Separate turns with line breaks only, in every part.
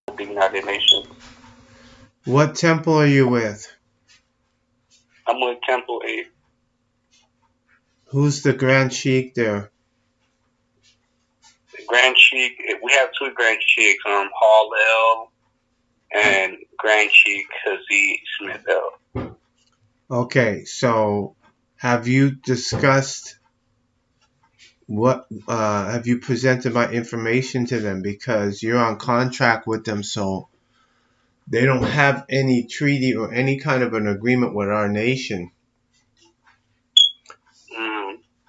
the United Nations.
What temple are you with?
I'm with Temple 8.
Who's the Grand Sheik there?
The Grand Sheik, we have two Grand Sheiks, Hall L and Grand Sheik Hazi Smith L.
Okay, so have you discussed have you presented my information to them? Because you're on contract with them, so they don't have any treaty or any kind of an agreement with our nation.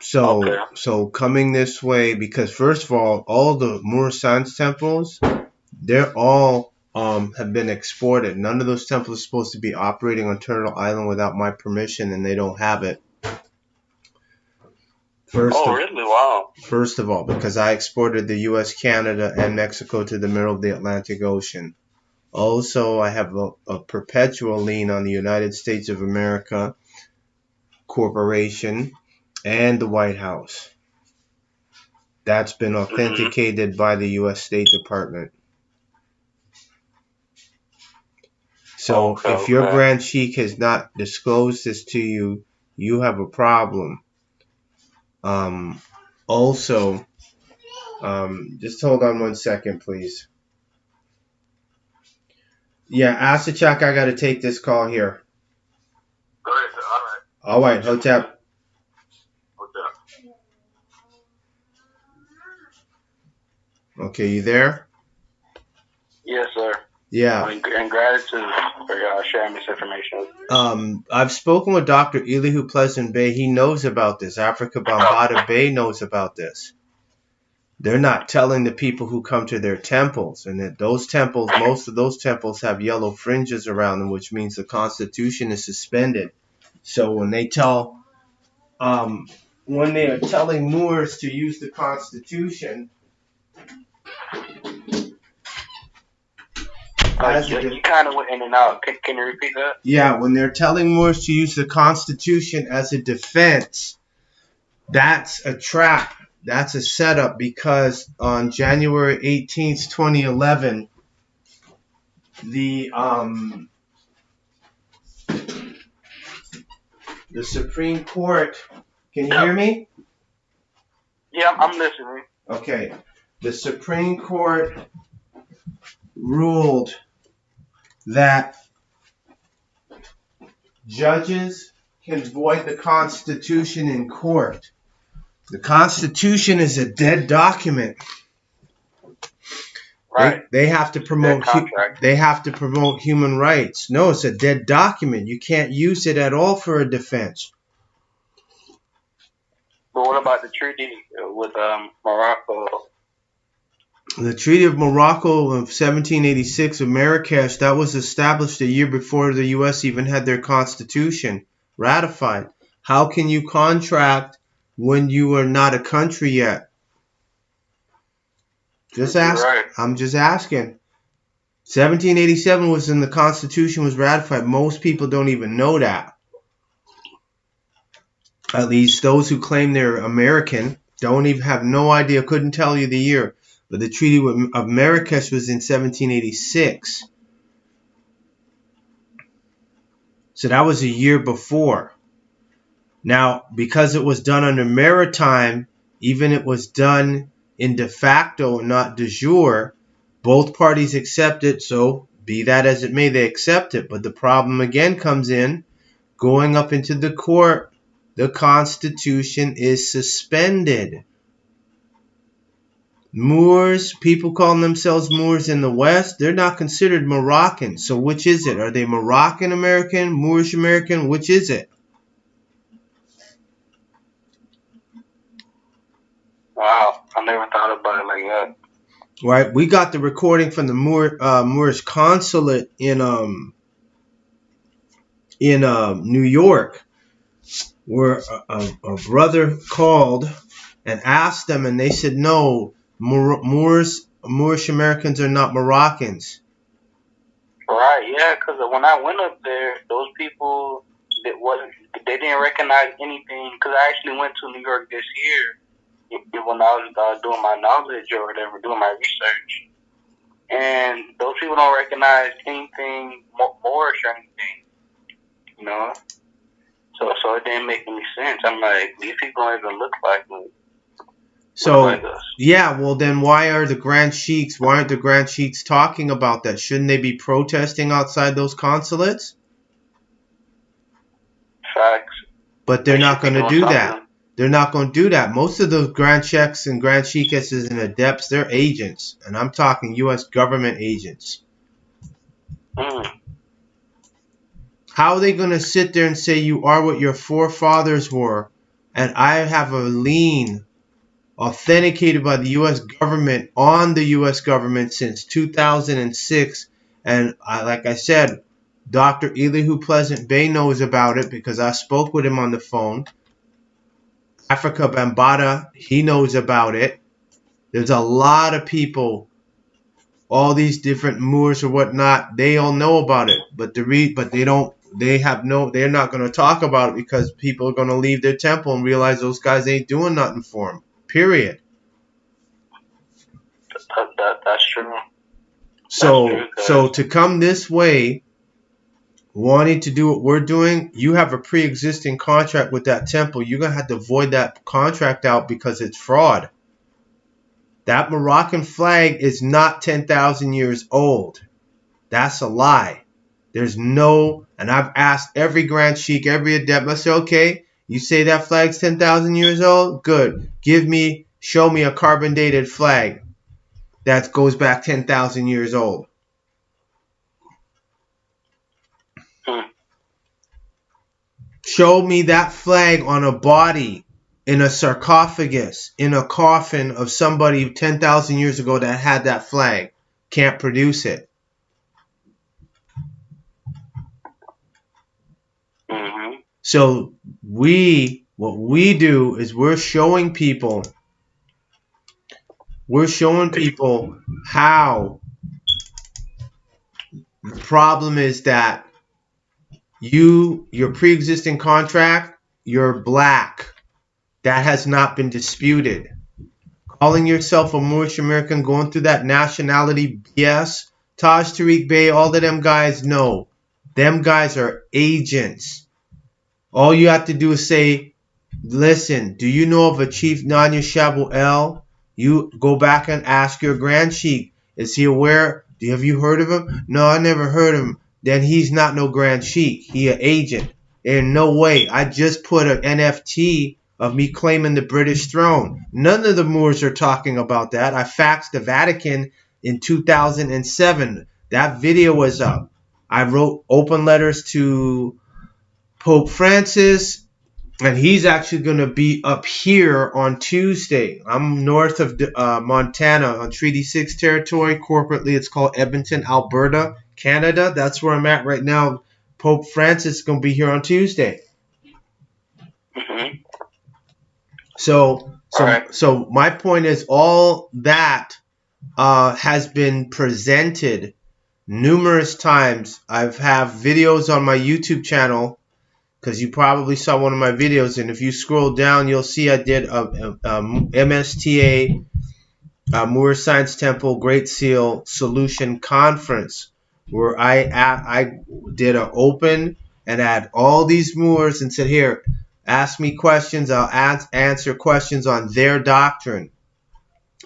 So coming this way, because first of all the Moor Science temples, they're all have been exported. None of those temples are supposed to be operating on Turtle Island without my permission, and they don't have it.
Really? Wow.
First of all, because I exported the U.S., Canada, and Mexico to the middle of the Atlantic Ocean. Also, I have a perpetual lien on the United States of America Corporation and the White House. That's been authenticated by the U.S. State Department. So if your Grand Sheik has not disclosed this to you, you have a problem. Also, just hold on 1 second, please. Yeah, Asachak, I got to take this call here.
Go ahead, sir.
All right, Hotep. Okay, you there?
Yes, sir.
Yeah.
And gratitude for sharing this information.
I've spoken with Dr. Elihu Pleasant Bay. He knows about this. Africa Bambata Bay knows about this. They're not telling the people who come to their temples, and that those temples, most of those temples have yellow fringes around them, which means the Constitution is suspended. So when they tell, when they are telling Moors to use the Constitution,
you kind of went in and out. Can you repeat that?
Yeah, when they're telling Moors to use the Constitution as a defense, that's a trap. That's a setup, because on January 18th, 2011, the Supreme Court, can you hear me?
Yeah, I'm listening.
Okay. The Supreme Court ruled that judges can void the Constitution in court. The Constitution is a dead document.
Right.
They have to promote. They have to promote human rights. No, it's a dead document. You can't use it at all for a defense.
But what about the treaty with Morocco?
The Treaty of Morocco of 1786 of Marrakesh, that was established a year before the U.S. even had their constitution ratified. How can you contract when you are not a country yet? Just ask. Right. I'm just asking. 1787 was when the Constitution was ratified. Most people don't even know that. At least those who claim they're American don't even have no idea, couldn't tell you the year. But the Treaty of Marrakesh was in 1786. So that was a year before. Now, because it was done under maritime, even it was done in de facto, not de jure, both parties accept it. So be that as it may, they accept it. But the problem again comes in, going up into the court, the Constitution is suspended. Moors, people calling themselves Moors in the West, they're not considered Moroccan. So which is it? Are they Moroccan American, Moorish American? Which is it?
Wow, I never thought about it like that.
Right, we got the recording from the Moorish consulate in New York, where a brother called and asked them, and they said no, Moorish Americans are not Moroccans.
Right, yeah, because when I went up there, those people they didn't recognize anything. Because I actually went to New York this year when I was doing my knowledge or whatever, doing my research, and those people people don't recognize anything Moorish or anything, you know. So it didn't make any sense. I'm like, these people don't even look like me.
So
like us.
Yeah, well then why aren't the Grand Sheiks talking about that? Shouldn't they be protesting outside those consulates?
Facts.
But they're not going to do that. They're not going to do that. Most of those Grand Sheiks and Grand Sheikesses and adepts, they're agents. And I'm talking U.S. government agents. How are they going to sit there and say you are what your forefathers were, and I have a lien authenticated by the U.S. government on the U.S. government since 2006, and like I said, Dr. Elihu Pleasant Bay knows about it because I spoke with him on the phone. Africa Bambata, he knows about it. There's a lot of people, all these different Moors or whatnot, they all know about it, but they're not going to talk about it because people are going to leave their temple and realize those guys ain't doing nothing for them. Period.
That's true.
So to come this way, wanting to do what we're doing, you have a pre-existing contract with that temple. You're going to have to void that contract out because it's fraud. That Moroccan flag is not 10,000 years old. That's a lie. And I've asked every Grand Sheik, every adept, I say, okay, you say that flag's 10,000 years old? Good. Show me a carbon dated flag that goes back 10,000 years old. Show me that flag on a body, in a sarcophagus, in a coffin of somebody 10,000 years ago that had that flag. Can't produce it. So what we do is we're showing people how the problem is that your pre-existing contract, you're black. That has not been disputed. Calling yourself a Moorish American, going through that nationality BS, Taj Tariq Bey, all of them guys know. Them guys are agents. All you have to do is say, listen, do you know of a Chief Nanya Shabu El? You go back and ask your Grand Sheik. Is he aware? Have you heard of him? No, I never heard of him. Then he's not no Grand Sheik. He an agent. In no way. I just put an NFT of me claiming the British throne. None of the Moors are talking about that. I faxed the Vatican in 2007. That video was up. I wrote open letters to Pope Francis, and he's actually going to be up here on Tuesday. I'm north of Montana on Treaty 6 territory. Corporately, it's called Edmonton, Alberta, Canada. That's where I'm at right now. Pope Francis is going to be here on Tuesday. So my point is all that has been presented numerous times. I've have videos on my YouTube channel, because you probably saw one of my videos, and if you scroll down, you'll see I did a MSTA, Moor Science Temple Great Seal Solution Conference, where I did an open and had all these Moors and said, here, ask me questions. I'll answer questions on their doctrine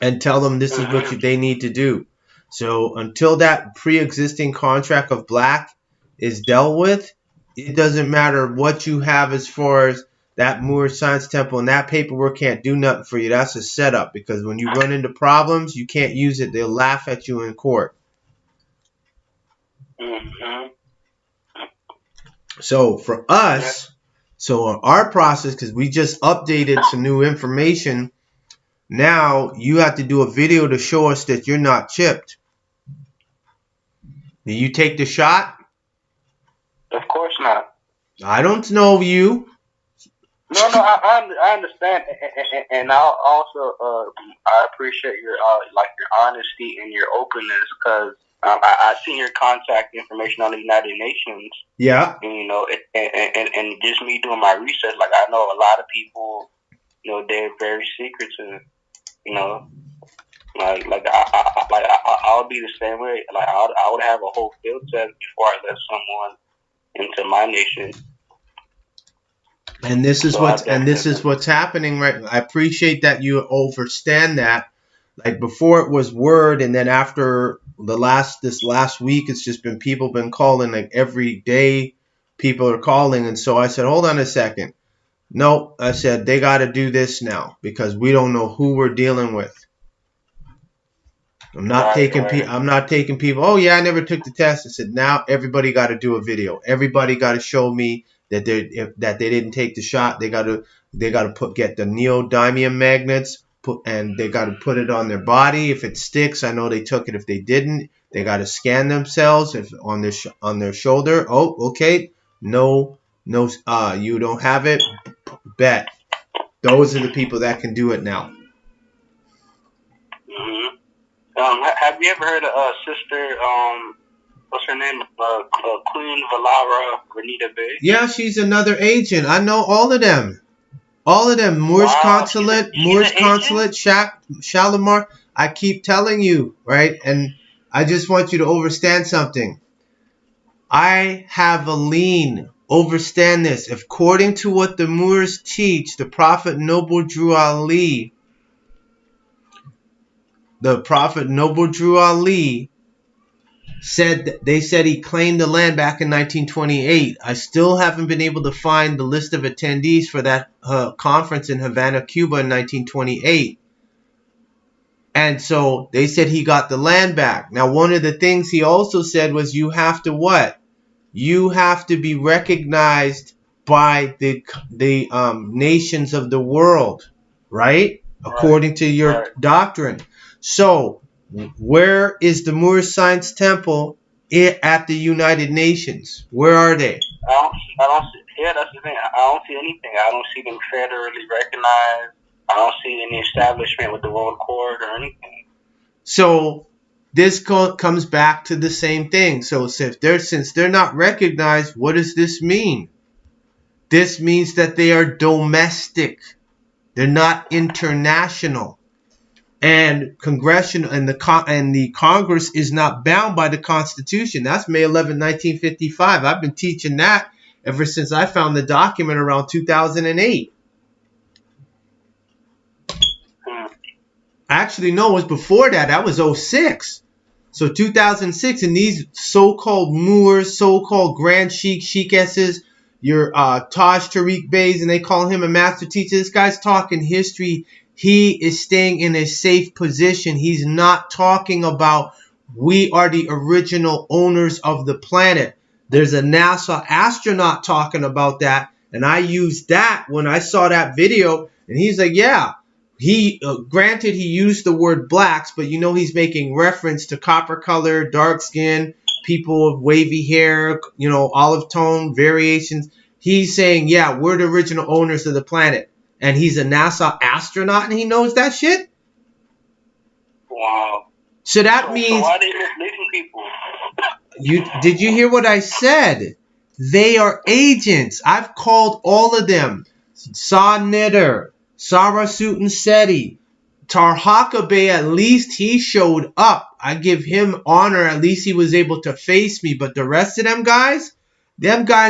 and tell them this is what they need to do. So until that pre-existing contract of black is dealt with, it doesn't matter what you have as far as that Moor Science Temple, and that paperwork can't do nothing for you. That's a setup, because when you run into problems, you can't use it. They'll laugh at you in court. So for us, on our process, because we just updated some new information, now you have to do a video to show us that you're not chipped. Do you take the shot?
Of course not.
I don't know you.
No, I understand, and I also I appreciate your honesty and your openness, because I seen your contact information on the United Nations.
Yeah.
And and just me doing my research, like I know a lot of people, they're very secretive, I would be the same way. Like I would have a whole field test before I let someone into my nation.
And this is what's happening, right? I appreciate that you understand that. Like before it was word, and then after this last week, it's just been people been calling like every day. People are calling, and so I said, hold on a second. No, I said they got to do this now because we don't know who we're dealing with. I'm not taking people. Oh yeah, I never took the test. I said now everybody got to do a video. Everybody got to show me that they didn't take the shot. They got to get the neodymium magnets and they got to put it on their body. If it sticks, I know they took it. If they didn't, they got to scan themselves on their shoulder. Oh, okay. No, you don't have it. Bet. Those are the people that can do it now.
Mm-hmm. Have you ever heard of Sister, what's her name? Queen Valara Renita Bay?
Yeah, she's another agent. I know all of them. All of them. Moors Consulate, Shalimar. I keep telling you, right? And I just want you to understand something. I have a lien. Understand this. According to what the Moors teach, the Prophet Noble Drew Ali said he claimed the land back in 1928. I still haven't been able to find the list of attendees for that conference in Havana, Cuba in 1928. And so they said he got the land back. Now, one of the things he also said was you have to what? You have to be recognized by the nations of the world, right? According to your doctrine. So, where is the Moor Science Temple at the United Nations? Where are they?
I don't see. Yeah, that's the thing. I don't see anything. I don't see them federally recognized. I don't see any establishment with the World Court or anything.
So this comes back to the same thing. So since they're not recognized, what does this mean? This means that they are domestic. They're not international. And the Congress is not bound by the Constitution. That's May 11, 1955. I've been teaching that ever since I found the document around 2008. Actually, no, it was before that. That was 06. So 2006, and these so-called Moors, so-called Grand Sheikesses, your Taj Tariq Beys, and they call him a master teacher. This guy's talking history. He is staying in a safe position. He's not talking about we are the original owners of the planet. There's a NASA astronaut talking about that, and I used that when I saw that video, and he's like, yeah. He granted he used the word blacks, but you know he's making reference to copper color, dark skin, people with wavy hair, you know, olive tone variations. He's saying, yeah, we're the original owners of the planet. And he's a NASA astronaut and he knows that shit?
Wow.
So that means...
So why are they misleading people?
Did you hear what I said? They are agents. I've called all of them. Sa Nitter, Sarasutan Seti, Tarhaka Bey, at least he showed up. I give him honor. At least he was able to face me. But the rest of them guys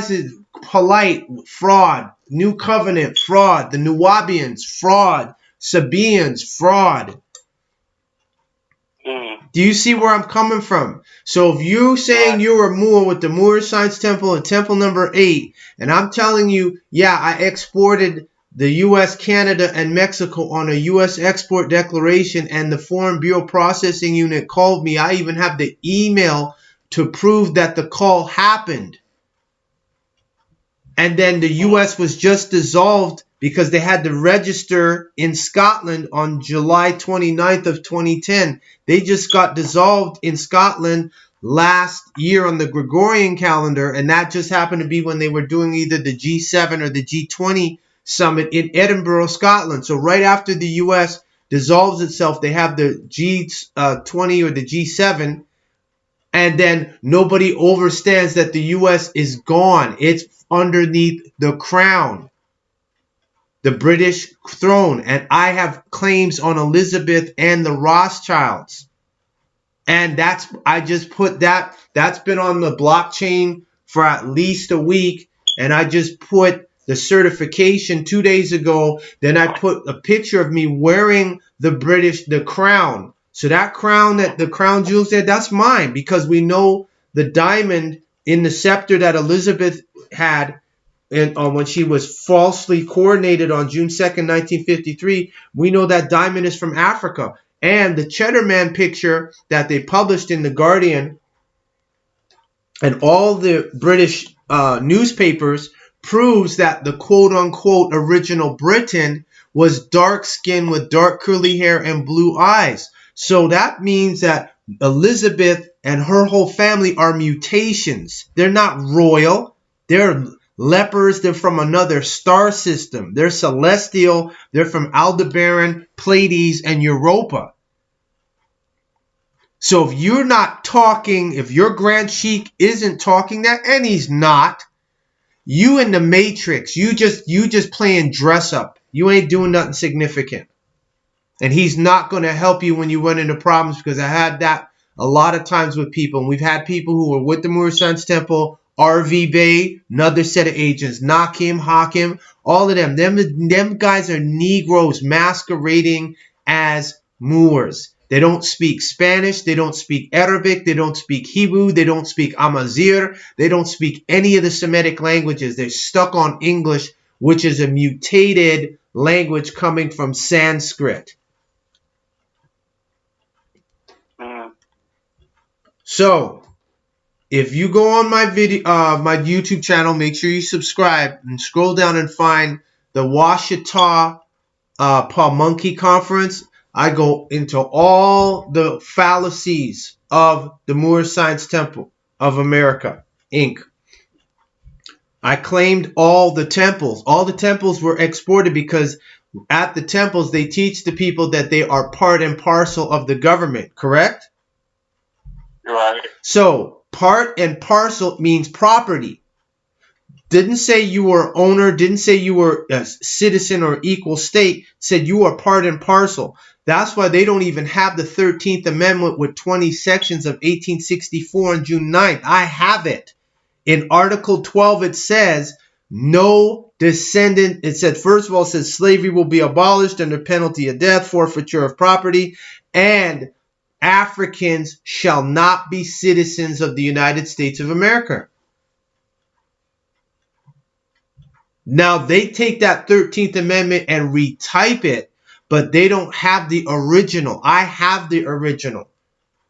is polite, fraud. New Covenant, fraud. The Nuwabians, fraud. Sabaeans, fraud. Do you see where I'm coming from? So if you're saying you're a Moor with the Moor Science Temple and Temple number 8, and I'm telling you, yeah, I exported the U.S., Canada, and Mexico on a U.S. export declaration, and the Foreign Bureau Processing Unit called me. I even have the email to prove that the call happened. And then the U.S. was just dissolved because they had to register in Scotland on July 29th of 2010. They just got dissolved in Scotland last year on the Gregorian calendar, and that just happened to be when they were doing either the G7 or the G20 summit in Edinburgh, Scotland. So right after the U.S. dissolves itself, they have the G20 or the G7, and then nobody understands that the U.S. is gone. It's underneath the crown. the British throne, and I have claims on Elizabeth and the Rothschilds. And I just put that's been on the blockchain for at least a week, and I just put the certification 2 days ago. Then I put a picture of me wearing the crown. So that crown, that the crown jewels there, that's mine, because we know the diamond in the scepter that Elizabeth had when she was falsely coronated on June 2nd, 1953, we know that diamond is from Africa. And the Cheddar Man picture that they published in The Guardian and all the British newspapers proves that the quote-unquote original Briton was dark-skinned with dark curly hair and blue eyes. So that means that Elizabeth and her whole family are mutations. They're not royal. They're lepers. They're from another star system. They're celestial. They're from Aldebaran, Pleiades, and Europa. So if you're not talking, if your Grand Sheik isn't talking that, and he's not, you in the Matrix, you just playing dress up. You ain't doing nothing significant. And he's not going to help you when you run into problems, because I had that a lot of times with people. And we've had people who were with the Moor Science Temple, RV Bay, another set of agents, Nakim, Hakim, all of them. Them guys are Negroes masquerading as Moors. They don't speak Spanish. They don't speak Arabic. They don't speak Hebrew. They don't speak Amazigh. They don't speak any of the Semitic languages. They're stuck on English, which is a mutated language coming from Sanskrit. So, if you go on my my YouTube channel, make sure you subscribe and scroll down and find the Washita Monkey Conference. I go into all the fallacies of the Moor Science Temple of America, Inc. I claimed all the temples. All the temples were exported because at the temples they teach the people that they are part and parcel of the government, correct?
Right.
So, part and parcel means property. Didn't say you were owner, didn't say you were a citizen or equal state, said you are part and parcel. That's why they don't even have the 13th Amendment with 20 sections of 1864 on June 9th. I have it. In Article 12, it says, no descendant, it said, first of all, it says slavery will be abolished under penalty of death, forfeiture of property, and Africans shall not be citizens of the United States of America. Now, they take that 13th Amendment and retype it, but they don't have the original. I have the original,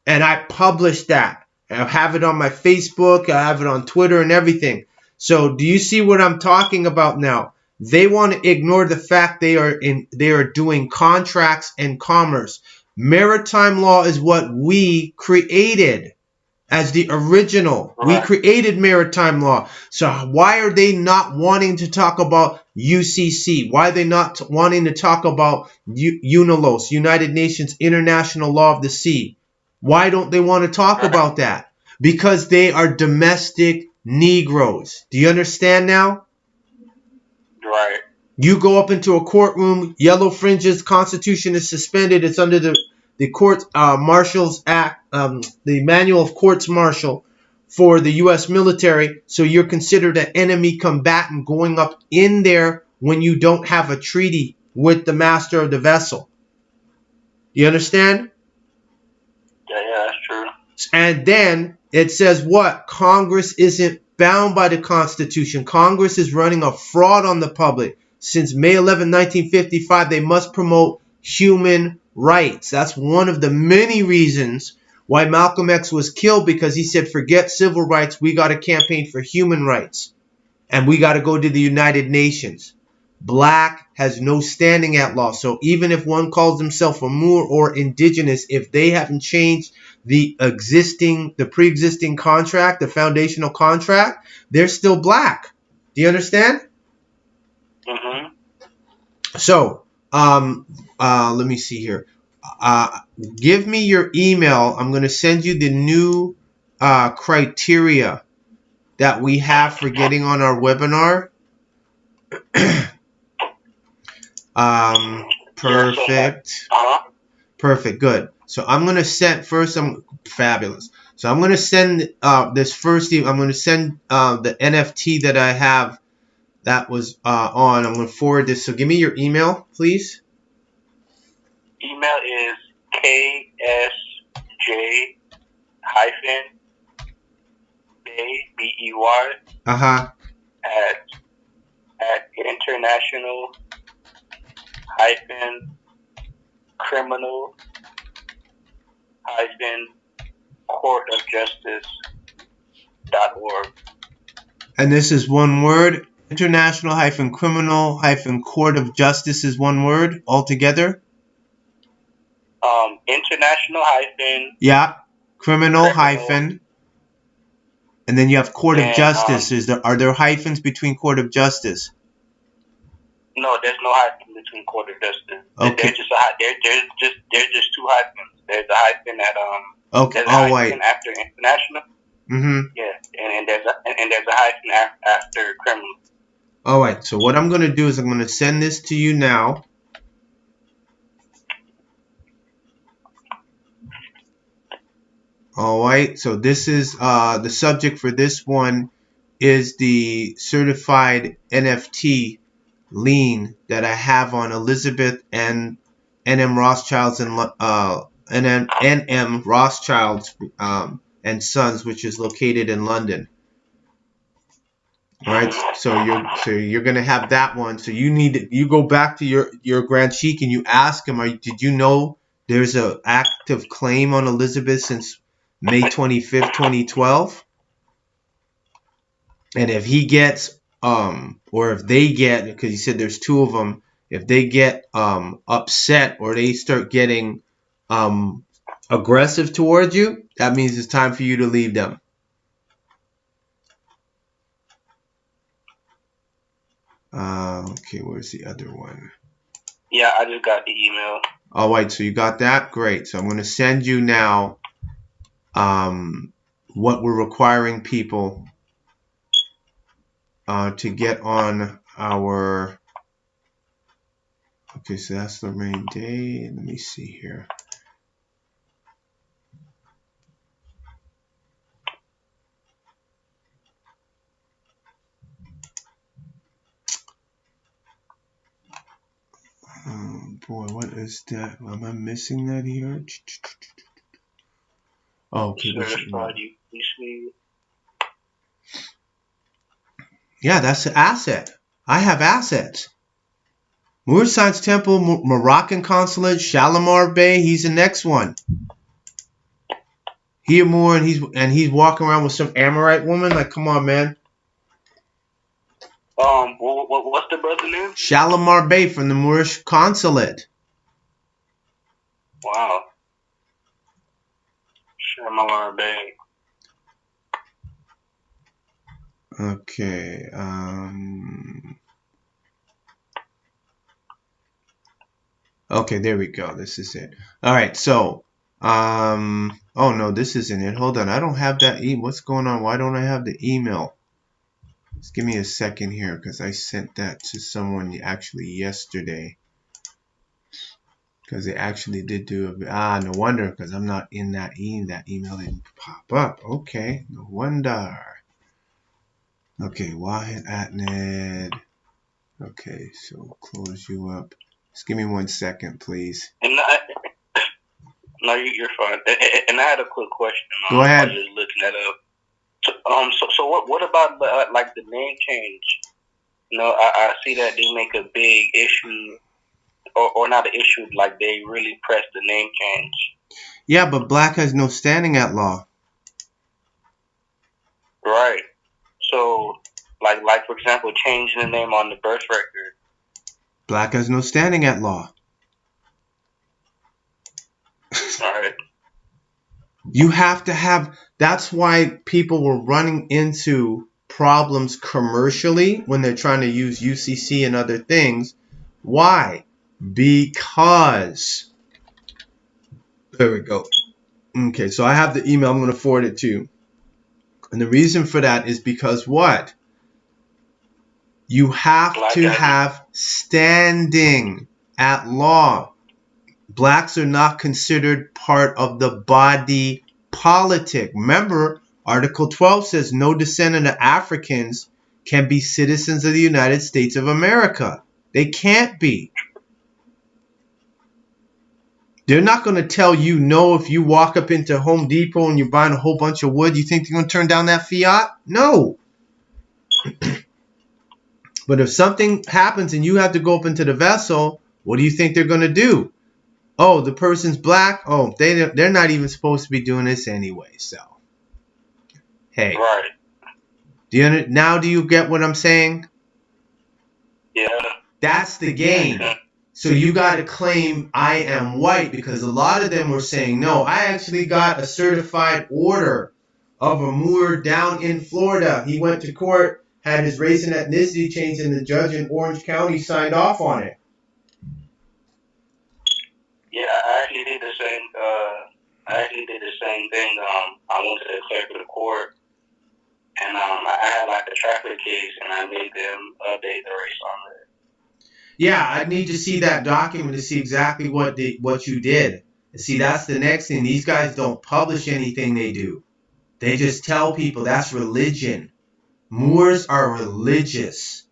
and I published that. I have it on my Facebook. I have it on Twitter and everything. So do you see what I'm talking about now? They want to ignore the fact they are doing contracts and commerce. Maritime law is what we created as the original. We created maritime law. So why are they not wanting to talk about UCC? Why are they not wanting to talk about UNILOS, United Nations International Law of the Sea? Why don't they want to talk about that? Because they are domestic Negroes. Do you understand now?
Right.
You go up into a courtroom, yellow fringes, Constitution is suspended. It's under the Court Martial's Act, the Manual of Courts Martial for the U.S. military. So you're considered an enemy combatant going up in there when you don't have a treaty with the master of the vessel. You understand?
Yeah, that's true.
And then it says what? Congress isn't bound by the Constitution. Congress is running a fraud on the public. Since May 11, 1955, they must promote human rights. That's one of the many reasons why Malcolm X was killed, because he said, forget civil rights, we got to campaign for human rights. And we got to go to the United Nations. Black has no standing at law. So even if one calls himself a Moor or indigenous, if they haven't changed the pre-existing contract, the foundational contract, they're still black. Do you understand?
Mm-hmm.
So, let me see here. Give me your email. I'm going to send you the new criteria that we have for getting on our webinar. Perfect. Perfect. Good. So I'm gonna send first. I'm fabulous. So I'm gonna send this first. I'm gonna send the NFT that I have that was on. I'm gonna forward this. So give me your email, please.
Email is ksj BEY at international criminal court of justice.org.
And this is one word. International criminal court of justice is one word altogether.
International
criminal and then you have court of justice. Are there hyphens between court of justice?
No, there's no hyphen between court of justice.
Okay.
There's just two hyphens. There's a hyphen at
Okay.
There's a hyphen after international.
Mm-hmm.
Yeah, and there's a hyphen after criminal.
All right. So what I'm going to do is I'm going to send this to you now. All right. So this is the subject for this one is the certified NFT lien that I have on Elizabeth and N.M. Rothschilds and N.M. Rothschilds and Sons, which is located in London. All right, so you're gonna have that one. So you go back to your Grand Sheik and you ask him, did you know there's an active claim on Elizabeth since May 25th, 2012? And if he gets or if they get, because you said there's two of them, if they get upset or they start getting aggressive towards you, that means it's time for you to leave them. Okay, where's the other one?
Yeah, I just got the email.
All right, so you got that? Great. So I'm going to send you now what we're requiring people to get on our... Okay, so that's the rain day. Let me see here. Oh boy, what is that? Am I missing that here? Oh, okay. Yeah, that's an asset. I have assets. Moor Science Temple, Moroccan Consulate, Shalimar Bay. He's the next one. He a Moor, and he's walking around with some Amorite woman. Like, come on, man.
What's the brother's name?
Shalimar Bay from the Moorish Consulate.
Wow. Shalimar Bay.
Okay. Okay, there we go. This is it. All right. So, oh no, this isn't it. Hold on. I don't have that what's going on? Why don't I have the email? Just give me a second here because I sent that to someone actually yesterday. Because they actually did do no wonder, because I'm not in that email. That email didn't pop up. Okay, no wonder. Okay, Wahid Atned. Okay, so close you up. Just give me 1 second, please.
No, you're fine. And I had a quick question.
Go ahead.
I was just looking that up. So what about like the name change? You know, I see that they make a big issue, or not an issue, like they really press the name change.
Yeah, but black has no standing at law.
Right. So, like for example, changing the name on the birth record.
Black has no standing at law.
All right.
You have to have... That's why people were running into problems commercially when they're trying to use UCC and other things. Why? Because... There we go. Okay, so I have the email. I'm going to forward it to you. And the reason for that is because what? You have to have standing. at law. Blacks are not considered part of the body politic. Remember, Article 12 says no descendant of Africans can be citizens of the United States of America. They can't be. They're not going to tell you no if you walk up into Home Depot and you're buying a whole bunch of wood. You think they're going to turn down that fiat? No. But if something happens and you have to go up into the vessel, what do you think they're going to do? Oh, the person's black. Oh, they're not even supposed to be doing this anyway. So, hey,
Right.
now do you get what I'm saying?
Yeah.
That's the game. So you got to claim I am white, because a lot of them were saying, no, I actually got a certified order of a Moor down in Florida. He went to court, had his race and ethnicity changed, and the judge in Orange County signed off on it.
Yeah, I actually did the same. Thing. I went to the clerk of the court, and I had like a traffic case, and I made them update the race on it.
Yeah, I need to see that document to see exactly what you did. See, that's the next thing. These guys don't publish anything they do. They just tell people. That's religion. Moors are religious.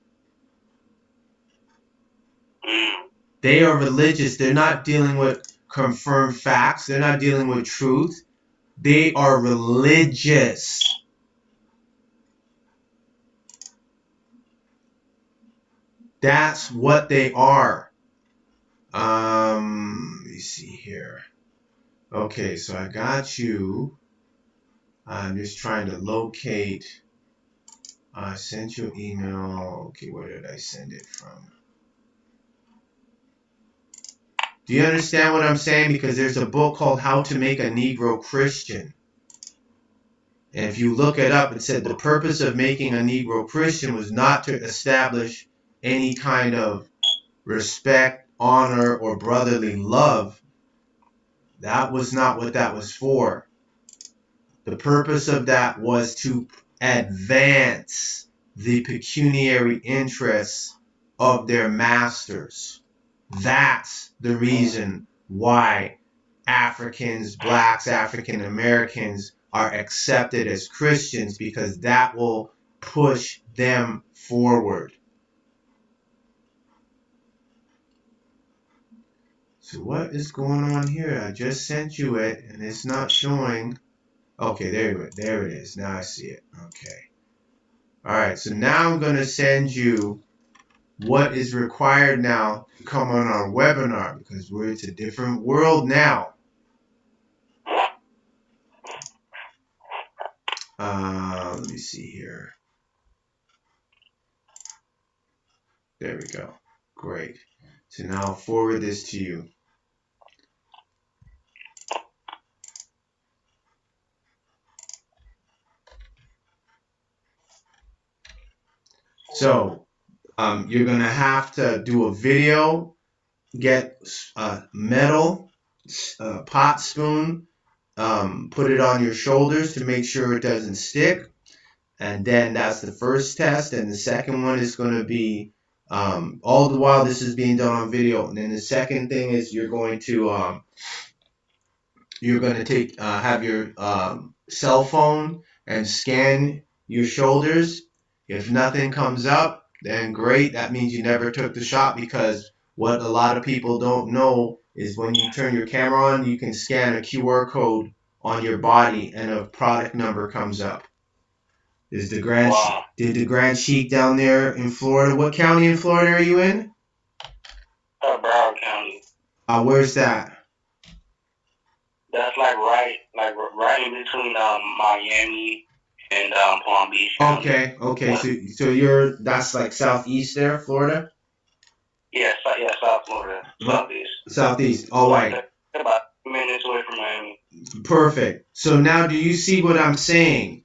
They are religious. They're not dealing with confirmed facts. They're not dealing with truth. They are religious. That's what they are. Let me see here. Okay, so I got you. I'm just trying to locate. I sent you an email. Okay, where did I send it from? Do you understand what I'm saying? Because there's a book called How to Make a Negro Christian. And if you look it up, it said the purpose of making a Negro Christian was not to establish any kind of respect, honor, or brotherly love. That was not what that was for. The purpose of that was to advance the pecuniary interests of their masters. That's the reason why Africans, blacks, African Americans are accepted as Christians, because that will push them forward. So what is going on here? I just sent you it and it's not showing. Okay, there it is. Now I see it. Okay. Alright, so now I'm going to send you what is required now to come on our webinar, because it's a different world now. Let me see here. There we go. Great. So now I'll forward this to you. So you're going to have to do a video, get a metal pot spoon, put it on your shoulders to make sure it doesn't stick. And then that's the first test. And the second one is going to be, all the while this is being done on video. And then the second thing is you're going to take have your cell phone and scan your shoulders. If nothing comes up, then great. That means you never took the shot, because what a lot of people don't know is when you turn your camera on, you can scan a QR code on your body and a product number comes up. Did the Grand Sheik down there in Florida? What county in Florida are you in?
Broward County.
Where's that?
That's like right in between Miami and Palm Beach County.
Okay. So that's like southeast there, Florida?
Yeah, South Florida, southeast.
Southeast. All right.
About 2 minutes away from Miami.
Perfect. So now, do you see what I'm saying?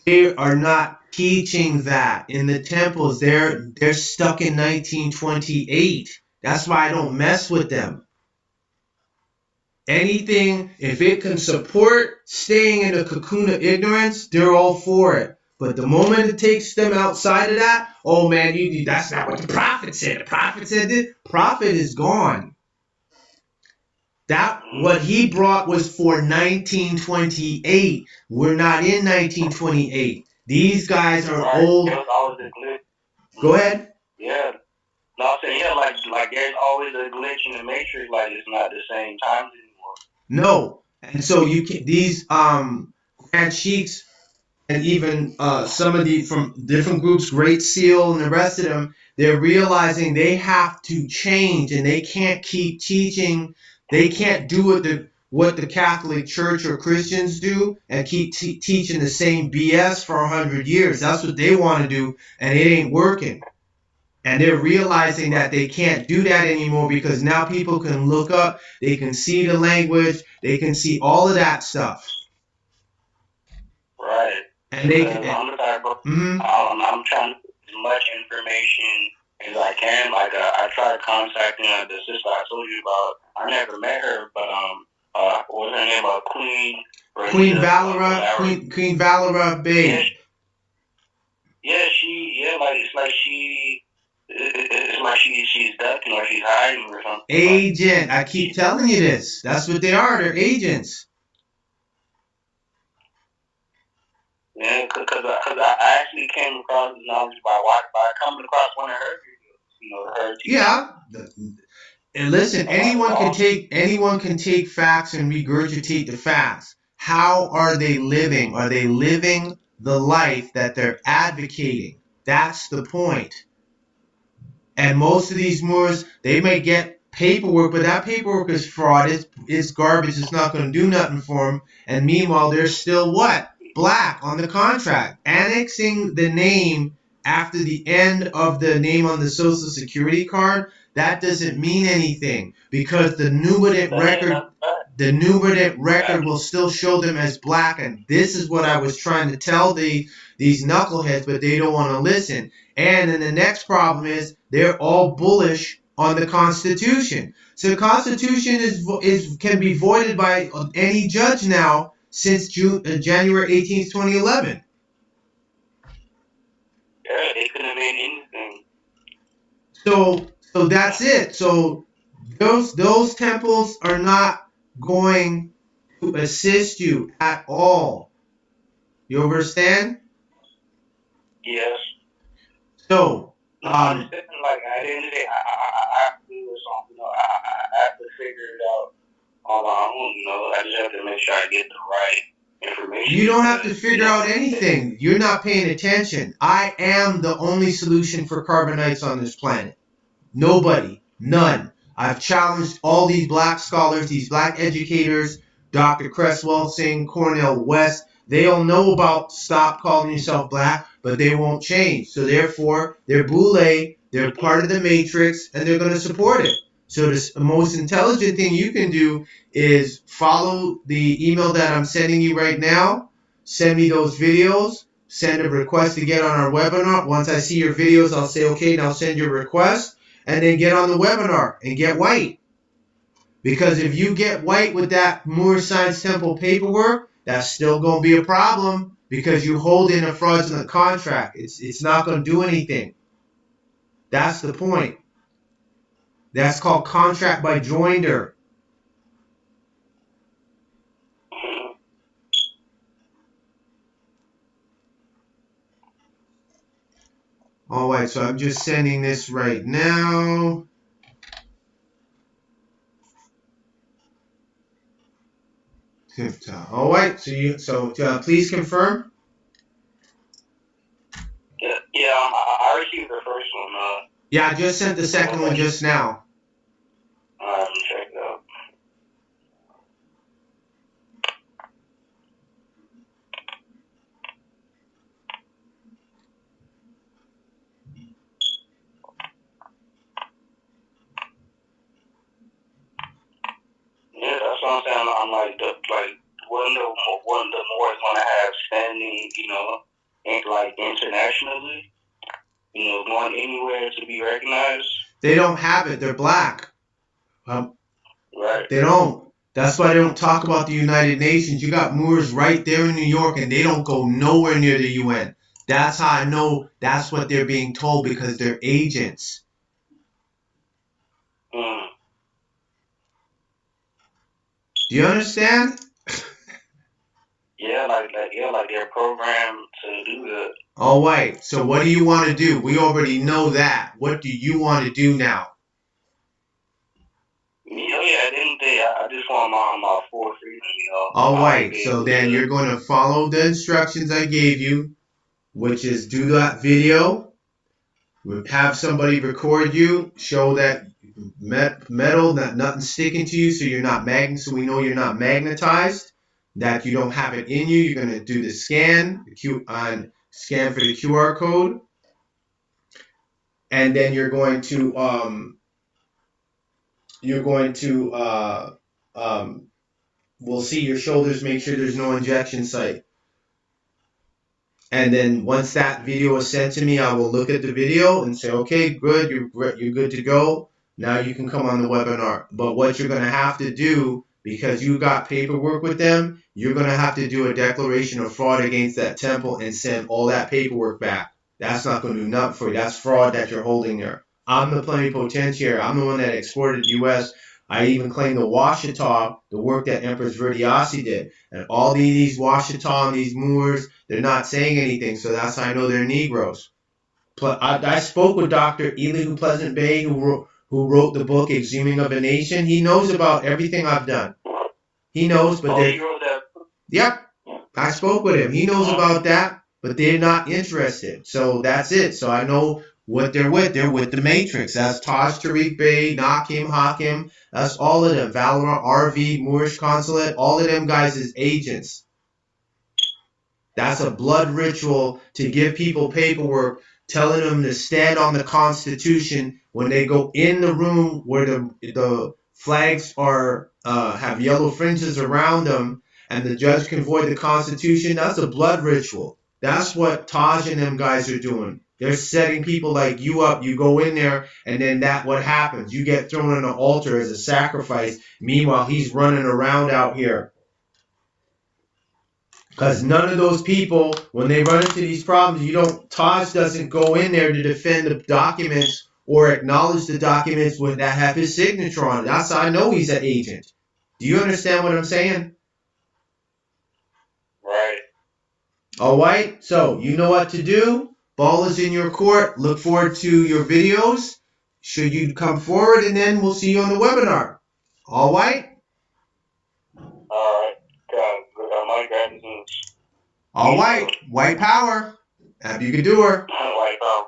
They are not teaching that in the temples. They're stuck in 1928. That's why I don't mess with them. Anything, if it can support staying in a cocoon of ignorance, they're all for it. But the moment it takes them outside of that, oh man, that's not what the prophet said. The prophet said this. Prophet is gone. That what he brought was for 1928. We're not in 1928. These guys are old. Go ahead.
Yeah. No, I'm saying, yeah, like there's always a glitch in the matrix, like it's not the same times anymore.
No. And so you can, these Grand Sheiks and even some of the from different groups, Great Seal and the rest of them, they're realizing they have to change and they can't keep teaching. They can't do what the Catholic Church or Christians do and keep teaching the same BS for 100 years. That's what they want to do, and it ain't working. And they're realizing that they can't do that anymore because now people can look up, they can see the language, they can see all of that stuff.
Right.
And they
can. I'm trying to get as much information as I can. Like I tried contacting the sister I told you about. I never met her, but what was her name?
Queen Valera, Queen Valera Bay.
It's like she's ducking or she's hiding or something.
Agent, I keep telling you this. That's what they are. They're agents.
Yeah, because I actually came across the knowledge by coming across one of her videos.
Yeah. And listen, anyone can take facts and regurgitate the facts. How are they living? Are they living the life that they're advocating? That's the point. And most of these Moors, they may get paperwork, but that paperwork is fraud. It's garbage. It's not going to do nothing for them. And meanwhile, they're still what? Black on the contract. Annexing the name after the end of the name on the Social Security card, that doesn't mean anything because the nubitant record will still show them as black. And this is what I was trying to tell these knuckleheads, but they don't want to listen. And then the next problem is they're all bullish on the Constitution. So the Constitution can be voided by any judge now since January 18th, 2011.
Yeah, they couldn't have made anything.
So that's it. So those temples are not going to assist you at all. You understand?
Yes.
So,
like at the end of the day, I have to do this on, I have to figure it out on my own, I just have to make sure I get the right information.
You don't have to figure out anything. You're not paying attention. I am the only solution for carbonites on this planet. Nobody. None. I've challenged all these black scholars, these black educators, Dr. Cresswell, Singh, Cornell West. They all know about stop calling yourself black, but they won't change. So therefore, they're boule, they're part of the matrix, and they're going to support it. So the most intelligent thing you can do is follow the email that I'm sending you right now. Send me those videos. Send a request to get on our webinar. Once I see your videos, I'll say, okay, now send your request. And then get on the webinar and get white. Because if you get white with that Moor Science Temple paperwork, that's still going to be a problem because you hold in a fraudulent contract. It's not going to do anything. That's the point. That's called contract by joinder. All right, so I'm just sending this right now. All right, so please confirm.
Yeah, I received the first one.
Yeah, I just sent the second one just now.
Let me check it out. Yeah, that's what I'm saying. I'm like, one of the Moors want to have standing, internationally, going anywhere to be recognized.
They don't have it. They're black.
Right.
They don't. That's why they don't talk about the United Nations. You got Moors right there in New York, and they don't go nowhere near the UN. That's how I know that's what they're being told, because they're agents.
Mm.
Do you understand?
Yeah, like they're programmed to do that.
All right. So what do you want to do? We already know that. What do you want to do now?
Yeah, at the end of the day, I just want my full freedom, you know.
All right. So then you're going to follow the instructions I gave you, which is do that video, have somebody record you, show that metal, that nothing sticking to you, so you're not so we know you're not magnetized, that you don't have it in you. You're going to do the scan, scan for the QR code, and then you're going to we'll see your shoulders, make sure there's no injection site. And then once that video is sent to me, I will look at the video and say, okay, good, you're good to go. Now you can come on the webinar. But what you're going to have to do, because you got paperwork with them, you're going to have to do a declaration of fraud against that temple and send all that paperwork back. That's not going to do nothing for you. That's fraud that you're holding there. I'm the plenipotentiary. I'm the one that exported the U.S. I even claim the Washita, the work that Empress Verdiasi did. And all these Washita and these Moors, they're not saying anything, so that's how I know they're Negroes. I spoke with Dr. Elihu Pleasant Bay, who wrote the book Exhuming of a Nation. He knows about everything I've done. He knows, but yep, I spoke with him. He knows about that, but they're not interested. So that's it. So I know what they're with. They're with the Matrix. That's Taj Tariq Bey, Nakim, Hakim. That's all of them. Valor, RV, Moorish Consulate. All of them guys is agents. That's a blood ritual to give people paperwork telling them to stand on the Constitution when they go in the room where the flags are have yellow fringes around them, and the judge can void the Constitution. That's a blood ritual. That's what Taj and them guys are doing. They're setting people like you up. You go in there, and then what happens? You get thrown on an altar as a sacrifice. Meanwhile, he's running around out here. Because none of those people, when they run into these problems, Taj doesn't go in there to defend the documents or acknowledge the documents that have his signature on it. That's how I know he's an agent. Do you understand what I'm saying?
Right.
All right. So you know what to do. Ball is in your court. Look forward to your videos. Should you come forward, and then we'll see you on the webinar. All right.
All right. My gratitude.
All right. White power. Happy you could do her.
White power.